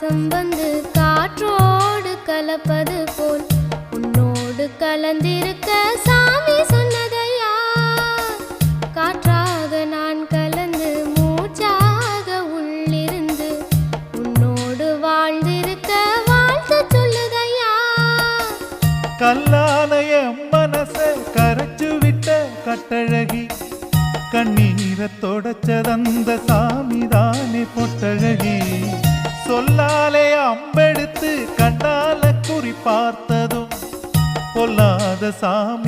பாசம் வந்து காற்றோடு கலப்பது போல் உன்னோடு கலந்திருக்க சாமி சொன்னதையா. காற்றாக நான் கலந்து மூச்சாக உள்ளிருந்து உன்னோடு வாழ்ந்திருக்க வாழ்த்து சொல்லுதையா. கல்லாலய மனச கரைச்சு விட்ட கட்டழகி, கண்ணீரை தொடச்சதந்த சாமிதானே பொட்டழகி. சொல்லாலே அம்பெடுத்து கண்ணால குறி பார்த்ததும் பொல்லாத சாமி